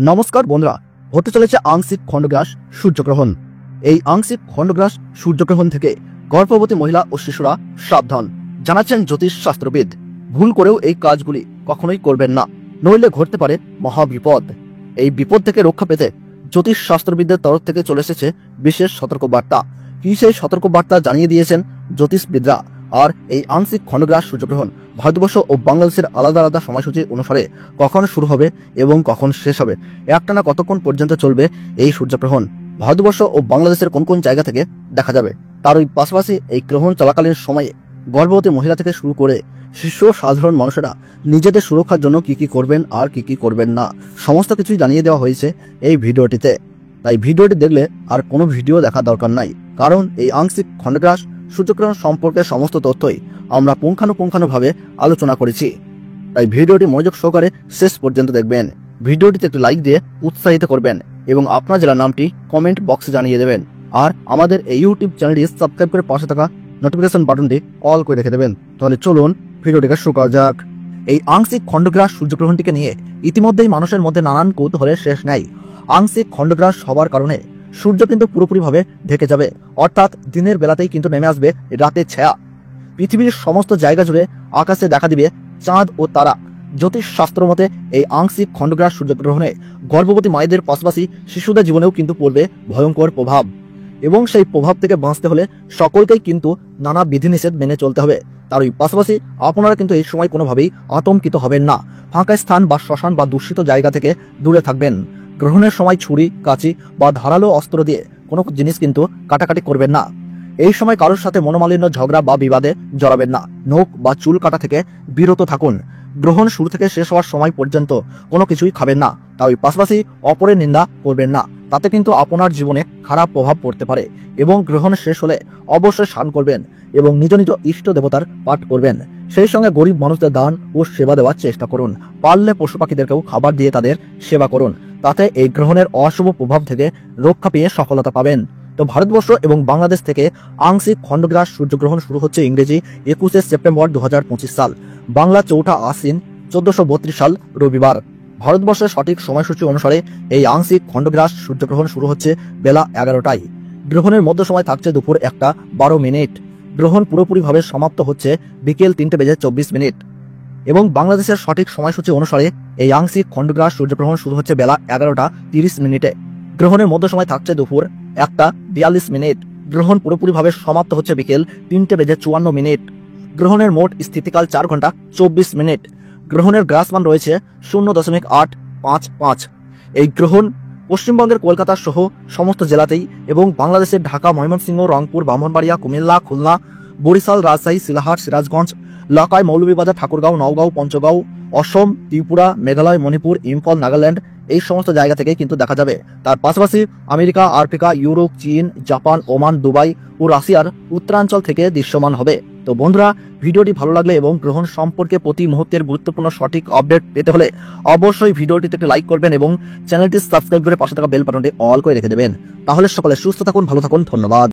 নমস্কার বন্ধুরা, হতে চলেছে আংশিক খণ্ডগ্রাস সূর্যগ্রহণ। এই আংশিক খণ্ডগ্রাস সূর্যগ্রহণ থেকে গর্ভবতী মহিলা ও শিশুরা সাবধান, জানাচ্ছেন জ্যোতিষ শাস্ত্রবিদ। ভুল করেও এই কাজগুলি কখনোই করবেন না, নইলে ঘটতে পারে মহাবিপদ। এই বিপদ থেকে রক্ষা পেতে জ্যোতিষ শাস্ত্রবিদদের তরফ থেকে চলে এসেছে বিশেষ সতর্কবার্তা। কি সেই সতর্কবার্তা জানিয়ে দিয়েছেন জ্যোতিষবিদরা। আর এই আংশিক খণ্ডগ্রাস সূর্যগ্রহণ ভারতবর্ষ ও বাংলাদেশের আলাদা আলাদা সময়সূচি অনুসারে কখন শুরু হবে এবং কখন শেষ হবে, একটানা কতক্ষণ পর্যন্ত চলবে এই সূর্যগ্রহণ, ভারতবর্ষ ও বাংলাদেশের কোন কোন জায়গা থেকে দেখা যাবে, তারই পাশাপাশি এই গ্রহণ চলাকালীন সময়ে গর্ভবতী মহিলা থেকে শুরু করে শিশু সাধারণ মানুষেরা নিজেদের সুরক্ষার জন্য কি কি করবেন আর কি কি করবেন না, সমস্ত কিছুই জানিয়ে দেওয়া হয়েছে এই ভিডিওটিতে। তাই ভিডিওটি দেখলে আর কোনো ভিডিও দেখা দরকার নাই, কারণ এই আংশিক খণ্ডগ্রাস সূর্যগ্রহণ সম্পর্কে সমস্ত তথ্যই আমরা পুঙ্খানুপুঙ্খানুভাবে আলোচনা করেছি। তাই ভিডিওটি মনোযোগ সহকারে শেষ পর্যন্ত দেখবেন। ভিডিওটিতে একটি লাইক দিয়ে উৎসাহিত করবেন এবং আপনার জেলার নামটি কমেন্ট বক্সে জানিয়ে দেবেন। আর আমাদের এই ইউটিউব চ্যানেলটি সাবস্ক্রাইব করে পাশে থাকা নোটিফিকেশন বাটনটি অল করে রেখে দেবেন। তাহলে চলুন ভিডিওটিকে শুরু করা যাক। এই আংশিক খণ্ডগ্রাস সূর্যগ্রহণটিকে নিয়ে ইতিমধ্যেই মানুষের মধ্যে নানান কৌতূহলের শেষ নেই। আংশিক খণ্ডগ্রাস হওয়ার কারণে সূর্য কিন্তু পুরোপুরিভাবে ঢেকে যাবে, অর্থাৎ দিনের বেলাতেই কিন্তু নেমে আসবে রাতের ছায়া। পৃথিবীর সমস্ত জায়গা জুড়ে আকাশে দেখা দিবে চাঁদ ও তারা। জ্যোতিষ শাস্ত্র মতে এই আংশিক খণ্ডগ্রাস সূর্যগ্রহণে গর্ভবতী মায়েদের পাশাপাশি শিশুদের জীবনেও কিন্তু পড়বে ভয়ঙ্কর প্রভাব, এবং সেই প্রভাব থেকে বাঁচতে হলে সকলকেই কিন্তু নানা বিধিনিষেধ মেনে চলতে হবে। তারই পাশাপাশি আপনারা কিন্তু এই সময় কোনোভাবেই আতঙ্কিত হবেন না। ফাঁকা স্থান বা শ্মশান বা দূষিত জায়গা থেকে দূরে থাকবেন। গ্রহণের সময় ছুরি, কাঁচি বা ধারালো অস্ত্র দিয়ে কোনো জিনিস কিন্তু কাটাকাটি করবেন না। এই সময় কারোর সাথে মনোমালিন্য, ঝগড়া বা বিবাদে জড়াবেন না। নখ বা চুল কাটা থেকে বিরত থাকুন। গ্রহণ শুরু থেকে শেষ হওয়ার সময় পর্যন্ত কোনো কিছুই খাবেন না। তাই পাশাপাশি অপরের নিন্দা করবেন না, তাতে কিন্তু আপনার জীবনে খারাপ প্রভাব পড়তে পারে। এবং গ্রহণ শেষ হলে অবশ্যই স্নান করবেন এবং নিজ নিজ ইষ্ট দেবতার পাঠ করবেন। সেই সঙ্গে গরিব মানুষদের দান ও সেবা দেওয়ার চেষ্টা করুন। পারলে পশু পাখিদেরকেও খাবার দিয়ে তাদের সেবা করুন, তাতে এই গ্রহণের অশুভ প্রভাব থেকে রক্ষা পেয়ে সফলতা পাবেন। তো ভারতবর্ষ এবং বাংলাদেশ থেকে আংশিক খণ্ডগ্রাস সূর্যগ্রহণ শুরু হচ্ছে ইংরেজি 21শে সেপ্টেম্বর 2025 সাল, বাংলা 4ঠা আশ্বিন 1432 সাল রবিবার। ভারতবর্ষের সঠিক সময়সূচি অনুসারে এই আংশিক খণ্ডগ্রাস সূর্যগ্রহণ শুরু হচ্ছে বেলা 11টায়। গ্রহণের মধ্য সময় থাকছে দুপুর 1:12। গ্রহণ পুরোপুরিভাবে সমাপ্ত হচ্ছে বিকেল 3:24। এবং বাংলাদেশের সঠিক সময়সূচি অনুসারে এই আংশিক খণ্ডগ্রাস সূর্যগ্রহণ শুরু হচ্ছে বেলা 11:30। গ্রহণের মধ্য সময় থাকছে দুপুর 1:42। গ্রহণ পুরোপুরিভাবে সমাপ্ত হচ্ছে বিকেল 3:54। গ্রহণের মোট স্থিতিকাল 4 ঘন্টা 24 মিনিট। গ্রহণের গ্রাসমান রয়েছে 0.855। এই গ্রহণ পশ্চিমবঙ্গের কলকাতা সহ সমস্ত জেলাতেই এবং বাংলাদেশের ঢাকা, ময়মনসিংহ, রংপুর, ব্রাহ্মণবাড়িয়া, কুমিল্লা, খুলনা, বরিশাল, রাজশাহী, সিলাহাট, সিরাজগঞ্জ, লাকাই, মৌলভীবাজার, ঠাকুরগাঁও, নওগাঁও, পঞ্চগাঁও, অসম, ত্রিপুরা, মেঘালয়, মণিপুর, ইম্ফল, নাগাল্যান্ড এই সমস্ত জায়গা থেকে কিন্তু দেখা যাবে। তার পাশাপাশি আমেরিকা, আফ্রিকা, ইউরোপ, চীন, জাপান, ওমান, দুবাই ও রাশিয়ার উত্তরাঞ্চল থেকে দৃশ্যমান হবে। তো বন্ধুরা, ভিডিওটি ভালো লাগলে এবং গ্রহণ সম্পর্কে প্রতি মুহূর্তের গুরুত্বপূর্ণ সঠিক আপডেট পেতে হলে অবশ্যই ভিডিওটিতে একটি লাইক করবেন এবং চ্যানেলটি সাবস্ক্রাইব করে পাশে থাকা বেল বাটনটি অল করে রেখে দেবেন। তাহলে সকলে সুস্থ থাকুন, ভালো থাকুন, ধন্যবাদ।